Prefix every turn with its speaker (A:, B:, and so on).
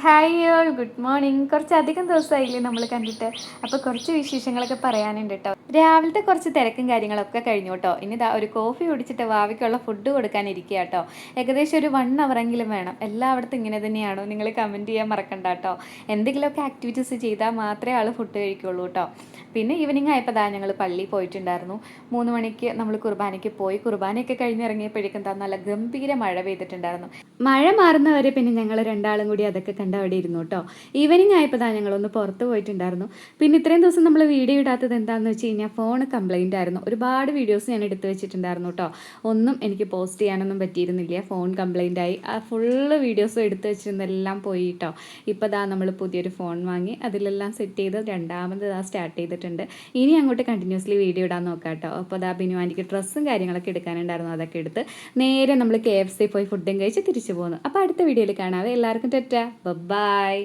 A: Hi all good morning. കുറച്ചധികം ദിവസമായില്ലേ നമ്മൾ കണ്ടിട്ട്. അപ്പോൾ കുറച്ച് വിശേഷങ്ങളൊക്കെ പറയാനുണ്ട് കേട്ടോ. രാവിലത്തെ കുറച്ച് തിരക്കും കാര്യങ്ങളൊക്കെ കഴിഞ്ഞു കേട്ടോ. ഇനി ഇതാ ഒരു കോഫി കുടിച്ചിട്ട് വാവയ്ക്കുള്ള ഫുഡ് കൊടുക്കാനിരിക്കുക കേട്ടോ. ഏകദേശം ഒരു 1 അവറെങ്കിലും വേണം. എല്ലായിടത്തും ഇങ്ങനെ തന്നെയാണോ? നിങ്ങൾ കമൻറ്റ് ചെയ്യാൻ മറക്കണ്ട കേട്ടോ. എന്തെങ്കിലുമൊക്കെ ആക്ടിവിറ്റീസ് ചെയ്താൽ മാത്രമേ ആൾ ഫുഡ് കഴിക്കുള്ളൂ കേട്ടോ. പിന്നെ ഈവനിങ് ആയപ്പോൾ ദാ ഞങ്ങൾ പള്ളിയിൽ പോയിട്ടുണ്ടായിരുന്നു. 3 മണിക്ക് നമ്മൾ കുർബാനയ്ക്ക് പോയി. കുർബാനയൊക്കെ കഴിഞ്ഞിറങ്ങിയപ്പോഴേക്കും ദാ നല്ല ഗംഭീര മഴ പെയ്തിട്ടുണ്ടായിരുന്നു. മഴ മാറുന്നവരെ പിന്നെ ഞങ്ങൾ രണ്ടാളും കൂടി അതൊക്കെ കണ്ട് അവിടെ ഇരുന്നു കേട്ടോ. ഈവനിങ് ആയപ്പോൾ ദാ ഞങ്ങളൊന്ന് പുറത്ത് പോയിട്ടുണ്ടായിരുന്നു. പിന്നെ ഇത്രയും ദിവസം നമ്മൾ വീഡിയോ ഇടാത്തത് എന്താണെന്ന് വെച്ച് കഴിഞ്ഞാൽ ഫോൺ കംപ്ലൈൻ്റ് ആയിരുന്നു. ഒരുപാട് വീഡിയോസ് ഞാൻ എടുത്ത് വെച്ചിട്ടുണ്ടായിരുന്നു കേട്ടോ. ഒന്നും എനിക്ക് പോസ്റ്റ് ചെയ്യാനൊന്നും പറ്റിയിരുന്നില്ല. ഫോൺ കംപ്ലൈൻ്റ് ആയി. ആ ഫുള്ള് വീഡിയോസും എടുത്ത് വെച്ചിരുന്നെല്ലാം പോയി കേട്ടോ. ഇപ്പോൾ ദാ നമ്മൾ പുതിയൊരു ഫോൺ വാങ്ങി അതിലെല്ലാം സെറ്റ് ചെയ്ത് രണ്ടാമത് ദാ സ്റ്റാർട്ട് ചെയ്തിട്ടുണ്ട്. ഇനി അങ്ങോട്ട് കണ്ടിന്യൂസ്ലി വീഡിയോ ഇടാൻ നോക്കാം കേട്ടോ. അപ്പോൾ ദാ ബിനുവാനിക്ക് ഡ്രസ്സും കാര്യങ്ങളൊക്കെ എടുക്കാനുണ്ടായിരുന്നു. അതൊക്കെ എടുത്ത് നേരെ നമ്മൾ KFC പോയി ഫുഡും കഴിച്ച് തിരിച്ചു പോകുന്നു. അപ്പോൾ അടുത്ത വീഡിയോയിൽ കാണാതെ എല്ലാവർക്കും ടാറ്റാ ബൈ.